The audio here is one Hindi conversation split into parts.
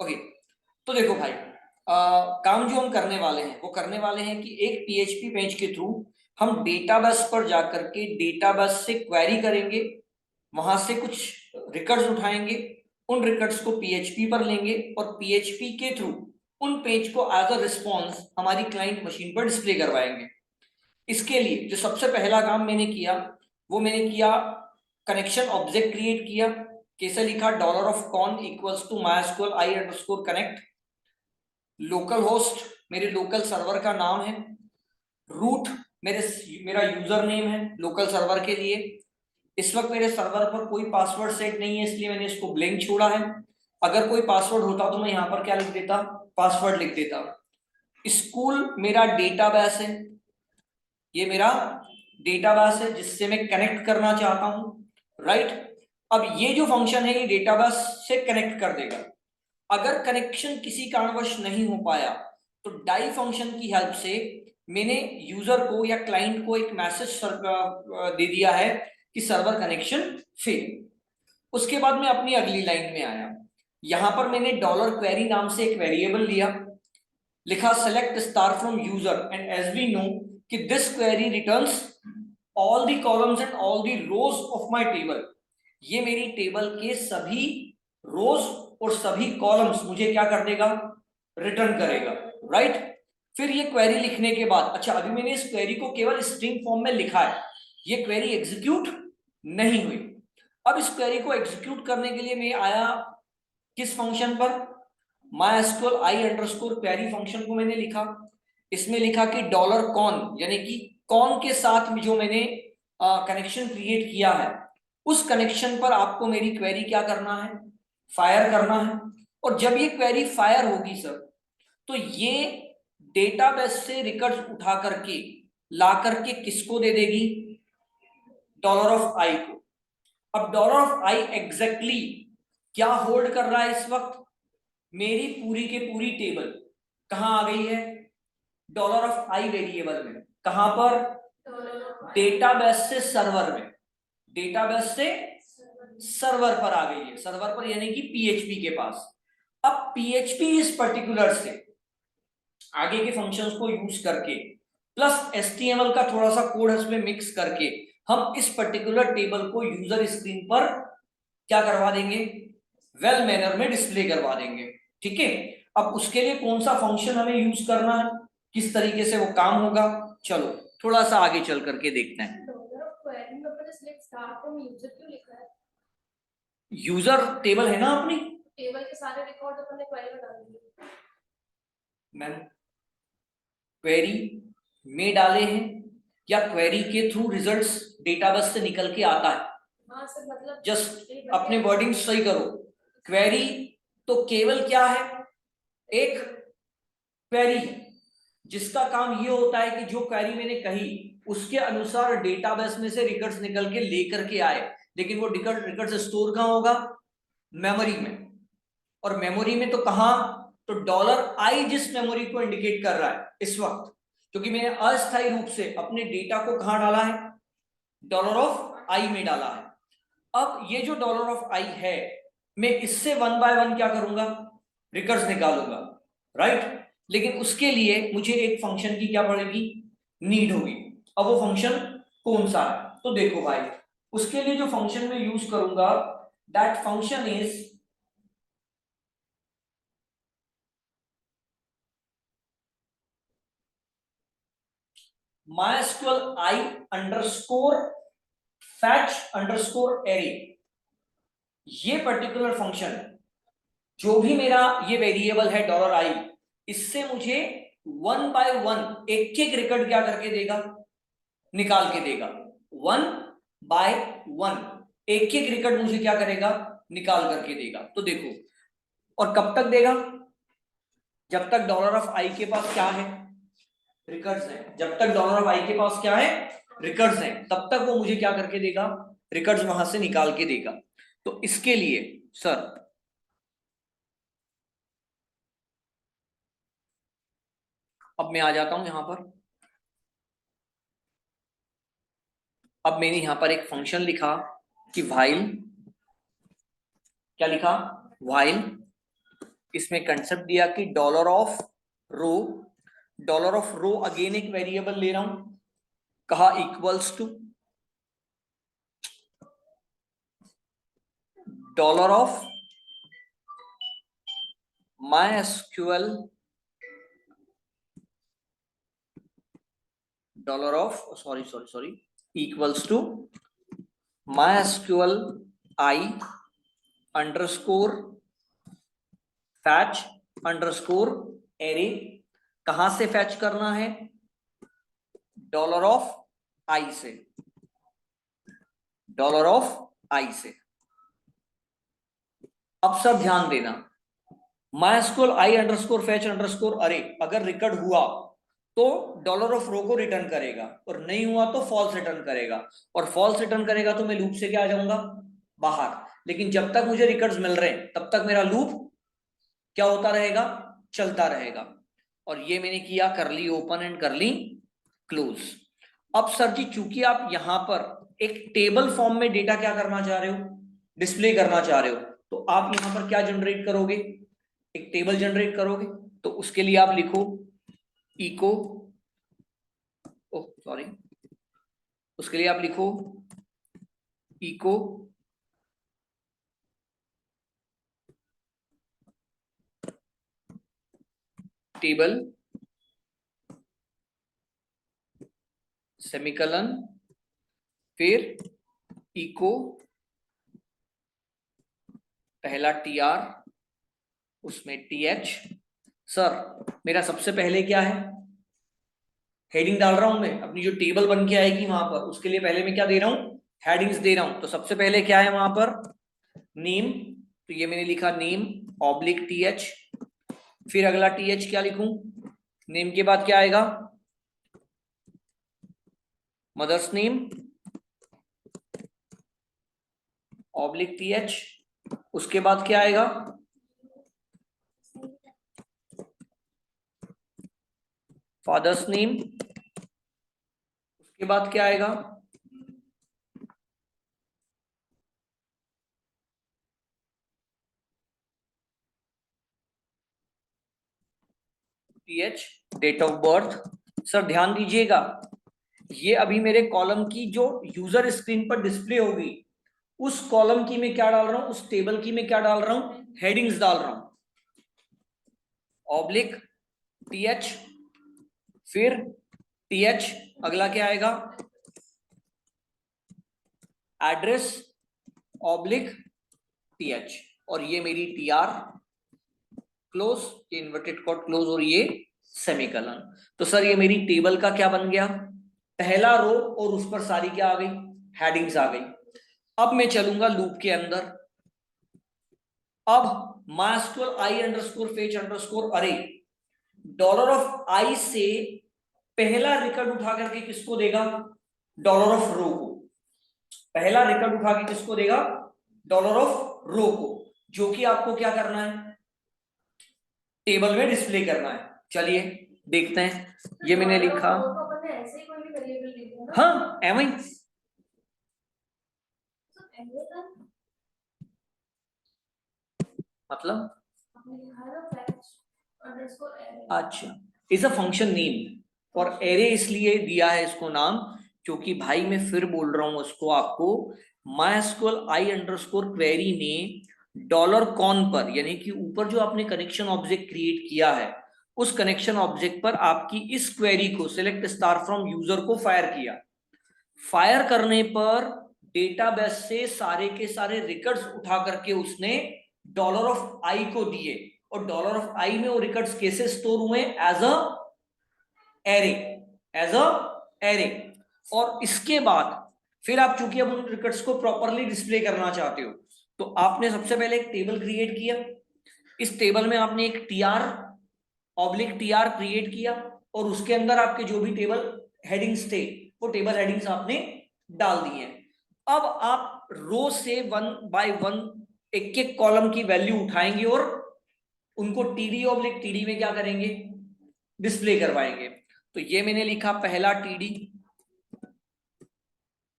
ओके, तो देखो भाई, काम जो हम करने वाले हैं वो करने वाले हैं कि एक पीएचपी पेज के थ्रू हम डेटाबेस पर जाकर के डेटाबेस से क्वेरी करेंगे, वहां से कुछ रिकॉर्ड्स उठाएंगे, उन रिकॉर्ड्स को पीएचपी पर लेंगे और पीएचपी के थ्रू उन पेज को एज अ रिस्पॉन्स हमारी क्लाइंट मशीन पर डिस्प्ले करवाएंगे। इसके लिए जो सबसे पहला काम मैंने किया वो मैंने किया, कनेक्शन ऑब्जेक्ट क्रिएट किया। कैसे लिखा? Dollar of con equals to MySQL I underscore connect. Local host मेरे लोकल सर्वर का नाम है। रूट मेरा यूजर नेम है लोकल सर्वर के लिए। इस वक्त मेरे सर्वर पर कोई पासवर्ड सेट नहीं है, इसलिए मैंने इसको ब्लैंक छोड़ा है। अगर कोई पासवर्ड होता तो मैं यहां पर क्या लिख देता? पासवर्ड लिख देता। स्कूल मेरा डेटाबेस है, ये मेरा डेटाबेस है जिससे मैं कनेक्ट करना चाहता हूं, राइट। अब ये जो फंक्शन है ये डेटाबेस से कनेक्ट कर देगा। अगर कनेक्शन किसी कारणवश नहीं हो पाया तो डाई फंक्शन की हेल्प से मैंने यूजर को या क्लाइंट को एक मैसेज दे दिया है कि सर्वर कनेक्शन फेल। उसके बाद मैं अपनी अगली लाइन में आया। यहां पर मैंने डॉलर क्वेरी नाम से एक वेरिएबल लिया, लिखा select star from user and as we know कि this query returns all the columns and all the rows of my table. ये मेरी टेबल के सभी रोज और सभी कॉलम्स मुझे क्या कर देगा? रिटर्न करेगा, राइट। फिर ये क्वेरी लिखने के बाद, अच्छा अभी मैंने इस क्वेरी को केवल स्ट्रिंग फॉर्म में लिखा है, ये क्वेरी एग्जीक्यूट नहीं हुई। अब इस क्वेरी को एग्जीक्यूट करने के लिए मैं आया किस फंक्शन पर? MySQL आई अंडरस्कोर क्वेरी फंक्शन को मैंने लिखा। इसमें लिखा कि डॉलर कॉन, यानी कि कॉन के साथ जो मैंने कनेक्शन क्रिएट किया है उस कनेक्शन पर आपको मेरी क्वेरी क्या करना है? फायर करना है। और जब ये क्वेरी फायर होगी सर, तो ये डेटाबेस से रिकॉर्ड्स उठा करके ला करके किसको दे देगी? डॉलर ऑफ आई को। अब डॉलर ऑफ आई एग्जैक्टली क्या होल्ड कर रहा है इस वक्त? मेरी पूरी के पूरी टेबल कहां आ गई है? डॉलर ऑफ आई वेरिएबल में। कहां पर? डेटाबेस से सर्वर में। डेटाबेस से सर्वर पर आ गई है, सर्वर पर यानी कि पीएचपी के पास। अब पीएचपी इस पर्टिकुलर से आगे के फंक्शंस को यूज करके प्लस एचटीएमएल का थोड़ा सा कोड इसमें मिक्स करके हम इस पर्टिकुलर टेबल को यूजर स्क्रीन पर क्या करवा देंगे? वेल मैनर में डिस्प्ले करवा देंगे, ठीक है। अब उसके लिए कौन सा फंक्शन हमें यूज करना है, किस तरीके से वो काम होगा, चलो थोड़ा सा आगे चल करके देखते हैं। यूजर टेबल है ना अपनी, टेबल के सारे रिकॉर्ड अपन ने क्वेरी में डाल दिए। मैम क्वेरी में डाले हैं या क्वेरी के थ्रू रिजल्ट्स डेटाबेस से निकल के आता है? हाँ सर, मतलब जस्ट अपने वर्डिंग सही करो। क्वेरी तो केवल क्या है? एक क्वेरी जिसका काम ये होता है कि जो क्वेरी मैंने कही उसके अनुसार डेटाबेस में से रिकॉर्ड्स निकल के लेकर के आए, लेकिन वो रिकॉर्ड्स स्टोर कहां होगा? मेमोरी में। और मेमोरी में तो कहां? तो डॉलर आई जिस मेमोरी को इंडिकेट कर रहा है इस वक्त, क्योंकि मैंने अस्थायी रूप से अपने डेटा को कहां डाला है? डॉलर ऑफ आई में डाला है। अब ये जो डॉलर ऑफ आई है, मैं इससे वन बाय वन क्या करूंगा? रिकॉर्ड्स निकालूंगा, राइट। लेकिन उसके लिए मुझे एक फंक्शन की क्या पड़ेगी? नीड होगी। अब वो फंक्शन कौन सा है? तो देखो भाई, उसके लिए जो फंक्शन मैं यूज करूंगा that function is MySQL I underscore fetch underscore array। ये पर्टिकुलर फंक्शन जो भी मेरा ये वेरिएबल है डॉलर आई, इससे मुझे वन बाय वन एक एक रिकॉर्ड क्या करके देगा? निकाल के देगा। वन बाय वन एक एक रिकॉर्ड मुझे क्या करेगा? निकाल करके देगा। तो देखो, और कब तक देगा? जब तक डॉलर ऑफ आई के पास क्या है? रिकॉर्ड्स है। जब तक डॉलर ऑफ आई के पास क्या है? रिकॉर्ड्स है, तब तक वो मुझे क्या करके देगा? रिकॉर्ड्स वहां से निकाल के देगा। तो इसके लिए सर अब मैं आ जाता हूं यहां पर। अब मैंने यहां पर एक फंक्शन लिखा कि व्हाइल, क्या लिखा? व्हाइल इसमें कंसेप्ट दिया कि डॉलर ऑफ रो अगेन एक वेरिएबल ले रहा हूं, कहा equals to dollar of MySQL dollar of sorry equals to MySQL I underscore fetch underscore array. कहां से फैच करना है? डॉलर ऑफ आई से, डॉलर ऑफ आई से। अब सब ध्यान देना, MySQL I underscore fetch underscore अरे अगर रिकॉर्ड हुआ तो डॉलर ऑफ रो को रिटर्न करेगा, और नहीं हुआ तो फॉल्स रिटर्न करेगा, और फॉल्स रिटर्न करेगा तो मैं लूप से क्या आ जाऊंगा? बाहर। लेकिन जब तक मुझे रिकॉर्ड्स मिल रहे हैं तब तक मेरा लूप क्या होता रहेगा? चलता रहेगा। और ये मैंने किया, कर ली ओपन एंड कर ली क्लोज। अब सर जी चूंकि आप यहां पर एक टेबल फॉर्म में डेटा क्या करना चाह रहे हो? डिस्प्ले करना चाह रहे हो, तो आप यहां पर क्या जनरेट करोगे? एक टेबल जनरेट करोगे। तो उसके लिए आप लिखो इको, सॉरी, उसके लिए आप लिखो इको टेबल सेमीकलन, फिर इको पहला टीआर, उसमें टीएच। सर मेरा सबसे पहले क्या है? हेडिंग डाल रहा हूं मैं, अपनी जो टेबल बन के आएगी वहां पर, उसके लिए पहले मैं क्या दे रहा हूं? हेडिंग्स दे रहा हूं। तो सबसे पहले क्या है वहां पर? नेम। तो ये मैंने लिखा नेम ऑब्लिक टीएच। फिर अगला टीएच क्या लिखूं? नेम के बाद क्या आएगा? Mother's name oblique TH. उसके बाद क्या आएगा? Father's name. उसके बाद क्या आएगा? TH date of birth. Sir ध्यान दीजिएगा, ये अभी मेरे कॉलम की जो यूजर स्क्रीन पर डिस्प्ले होगी, उस कॉलम की मैं क्या डाल रहा हूं? उस टेबल की मैं क्या डाल रहा हूं? हेडिंग्स डाल रहा हूं। ऑब्लिक टीएच, फिर टीएच, अगला क्या आएगा? एड्रेस ऑब्लिक टीएच, और ये मेरी टीआर क्लोज, ये इन्वर्टेड कॉट क्लोज, और ये सेमीकलन। तो सर ये मेरी टेबल का क्या बन गया? पहला रो, और उस पर सारी क्या आ गई? हेडिंग्स आ गई। अब मैं चलूंगा लूप के अंदर। अब MySQL I underscore fetch underscore अरे डॉलर ऑफ आई से पहला रिकॉर्ड उठा करके किसको देगा? डॉलर ऑफ रो को। पहला रिकॉर्ड उठा के किसको देगा? डॉलर ऑफ रो को, जो कि आपको क्या करना है? टेबल में डिस्प्ले करना है। चलिए देखते हैं, ये मैंने लिखा। हाँ एम आई, मतलब अच्छा, इज अ फंक्शन नेम, और एरे इसलिए दिया है इसको नाम क्योंकि भाई मैं फिर बोल रहा हूं उसको आपको, MySQL I अंडरस्कोर क्वेरी ने डॉलर कॉन पर, यानी कि ऊपर जो आपने कनेक्शन ऑब्जेक्ट क्रिएट किया है, उस कनेक्शन ऑब्जेक्ट पर आपकी इस क्वेरी को सिलेक्ट स्टार फ्रॉम यूजर को फायर किया। फायर करने पर डेटाबेस से सारे के सारे रिकॉर्ड्स उठा करके उसने डॉलर ऑफ आई को दिए, और डॉलर ऑफ आई में वो रिकॉर्ड्स कैसे स्टोर हुए? As a array, as a array. और इसके बाद फिर आप चूंकि अब उन रिकॉर्ड्स को प्रॉपरली डिस्प्ले करना चाहते हो, तो आपने सबसे पहले एक टेबल क्रिएट किया। इस टेबल में आपने एक टीआर ऑब्लिक टीआर क्रिएट किया, और उसके अंदर आपके जो भी टेबल हेडिंग्स थे वो टेबल हेडिंग्स आपने डाल दिए। अब आप रो से वन बाय वन एक एक कॉलम की वैल्यू उठाएंगे और उनको टीडी ऑब्लिक टीडी में क्या करेंगे? डिस्प्ले करवाएंगे। तो ये मैंने लिखा पहला टीडी,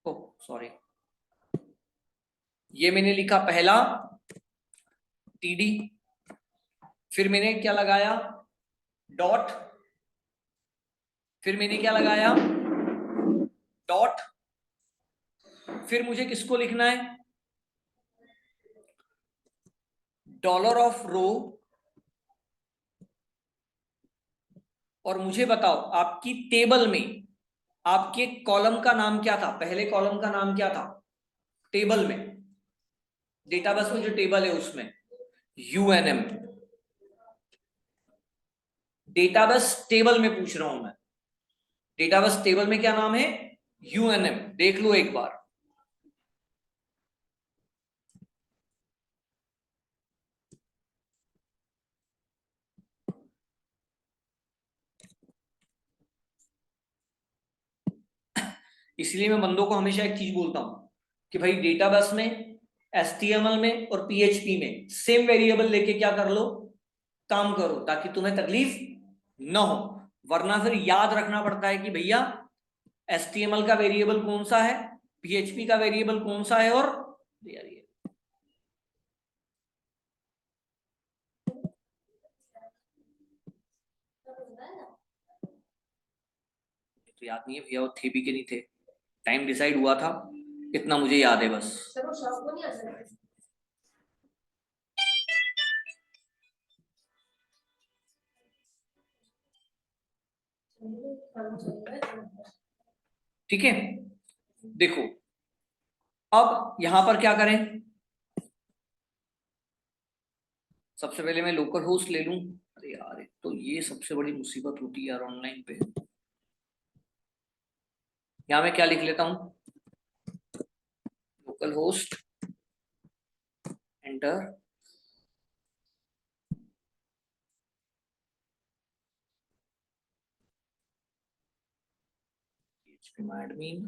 ओ सॉरी, ये मैंने लिखा पहला टीडी, फिर मैंने क्या लगाया, डॉट, फिर मैंने क्या लगाया, डॉट, फिर मुझे किसको लिखना है, डॉलर ऑफ रो, और मुझे बताओ आपकी टेबल में आपके कॉलम का नाम क्या था, पहले कॉलम का नाम क्या था टेबल में, डेटाबेस में जो टेबल है उसमें, यूएनएम। डेटाबेस टेबल में पूछ रहा हूं मैं, डेटाबेस टेबल में क्या नाम है, यूएनएम, देख लो एक बार। इसलिए मैं बंदों को हमेशा एक चीज बोलता हूं कि भाई डेटाबेस में, एचटीएमएल में और पीएचपी में सेम वेरिएबल लेके क्या कर लो, काम करो, ताकि तुम्हें तकलीफ ना हो। वरना फिर याद रखना पड़ता है कि भैया एचटीएमएल का वेरिएबल कौन सा है, पीएचपी का वेरिएबल कौन सा है, और यार ये तो याद नहीं है भैया, वो थे भी कि नहीं थे, टाइम डिसाइड हुआ था, इतना मुझे याद है बस। ठीक है, देखो अब यहां पर क्या करें, सबसे पहले मैं लोकल होस्ट ले लूं। अरे यार तो ये सबसे बड़ी मुसीबत होती है यार ऑनलाइन पे। यहां मैं क्या लिख लेता हूं, लोकल होस्ट, एंटर, एडमिन,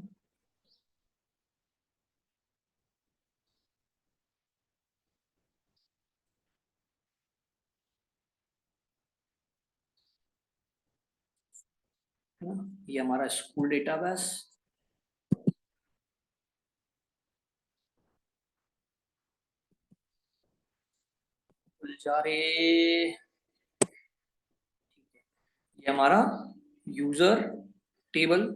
ये हमारा स्कूल डेटाबेस, जा रे, ये हमारा यूजर टेबल।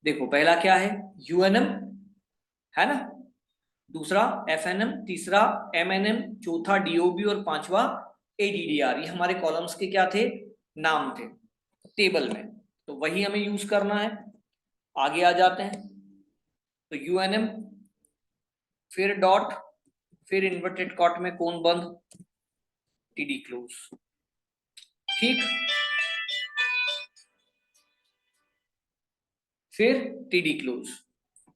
देखो पहला क्या है, यूएनएम, है ना, दूसरा एफएनएम, तीसरा एमएनएम, चौथा डीओबी और पांचवा एडीडीआर। ये हमारे कॉलम्स के क्या थे, नाम थे टेबल में, तो वही हमें यूज करना है। आगे आ जाते हैं, तो यूएनएम, फिर डॉट, फिर इन्वर्टेड कॉट में कौन बंद, टीडी क्लोज। ठीक, फिर टीडी क्लोज,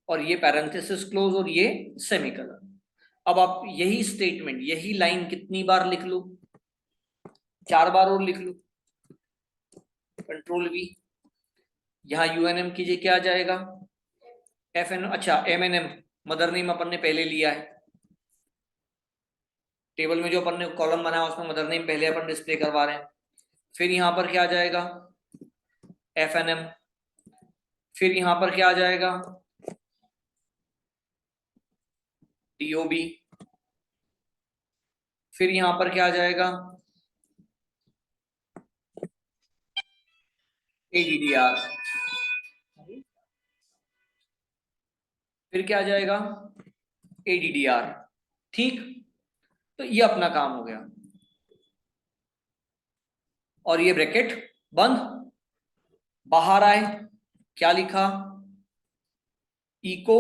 और ये पैरेंथेसिस क्लोज, और ये सेमीकोलन। अब आप यही स्टेटमेंट, यही लाइन कितनी बार लिख लो, 4 बार और लिख लो, कंट्रोल वी। यहाँ यूएनएम कीजिए, क्या आ जाएगा, एफ एन, अच्छा एमएनएम, मदर नेम अपन ने पहले लिया है, टेबल में जो अपन ने कॉलम बनाया उसमें मदर नेम पहले अपन डिस्प्ले करवा रहे हैं। फिर यहाँ पर क्या आ जाएगा, एफएनएम, फिर यहाँ पर क्या आ जाएगा, डीओबी, फिर यहाँ पर क्या आ जाएगा, एडीडीआर, फिर क्या आ जाएगा, एडीडीआर। ठीक, तो ये अपना काम हो गया, और ये ब्रैकेट बंद, बाहर आए, क्या लिखा, इको,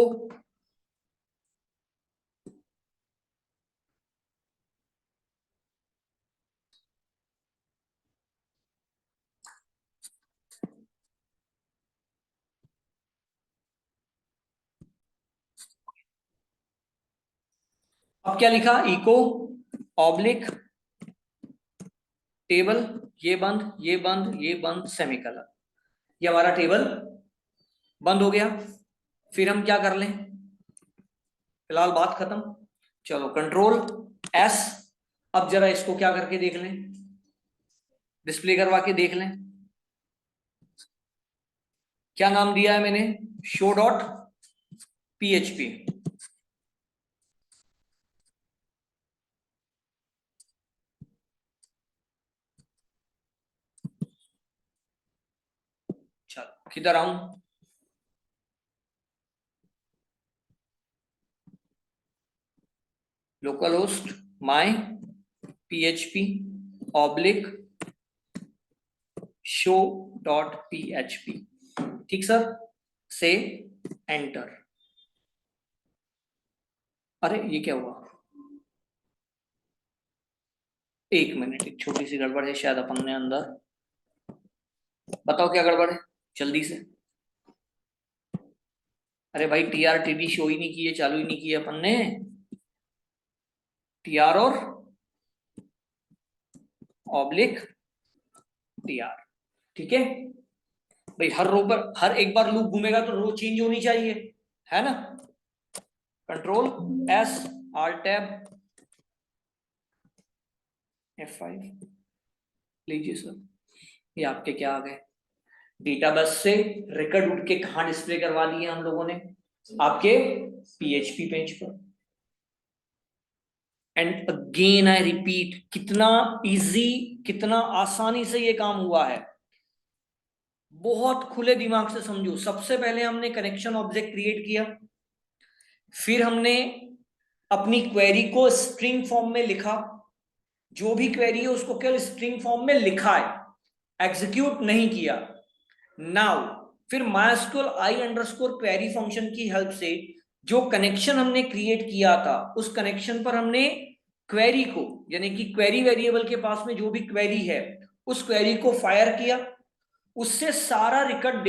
अब क्या लिखा, इको ऑब्लिक टेबल, ये बंद, ये बंद, ये बंद, सेमीकोलन। ये हमारा टेबल बंद हो गया। फिर हम क्या कर लें, फिलहाल बात खत्म, चलो कंट्रोल एस। अब जरा इसको क्या करके देख लें, डिस्प्ले करवा के देख लें। क्या नाम दिया है मैंने, शो डॉट पीएचपी। चलो किधर आऊं, लोकल होस्ट माई PHP oblique show dot PHP, ठीक सर, से एंटर। अरे ये क्या हुआ, एक मिनट, एक छोटी सी गड़बड़ है शायद अपन ने अंदर, बताओ क्या गड़बड़ है जल्दी से। अरे भाई TRTD शो ही नहीं किए, चालू ही नहीं किए अपन ने, TR और ऑब्लिक TR, ठीक है भाई। हर रो पर हर एक बार लूप घूमेगा तो रो चेंज होनी चाहिए, है ना। Control S, Alt tab F5, लीजिए सर, ये आपके क्या आ गए, डेटाबेस से रिकॉर्ड उठ के कहां डिस्प्ले करवा दिए हम लोगों ने, आपके PHP पेज पर। एंड अगेन आई रिपीट, कितना इजी, कितना आसानी से ये काम हुआ है, बहुत खुले दिमाग से समझो। सबसे पहले हमने कनेक्शन ऑब्जेक्ट क्रिएट किया, फिर हमने अपनी क्वेरी को स्ट्रिंग फॉर्म में लिखा, जो भी क्वेरी है उसको केवल स्ट्रिंग फॉर्म में लिखा है, एग्जीक्यूट नहीं किया। नाउ फिर MySQL i_query फंक्शन की हेल्प से जो कनेक्शन हमने क्रिएट किया था, उस कनेक्शन पर हमने क्वेरी को, यानी कि क्वेरी वेरिएबल के पास में जो भी क्वेरी है उस क्वेरी को फायर किया, उससे सारा रिकॉर्ड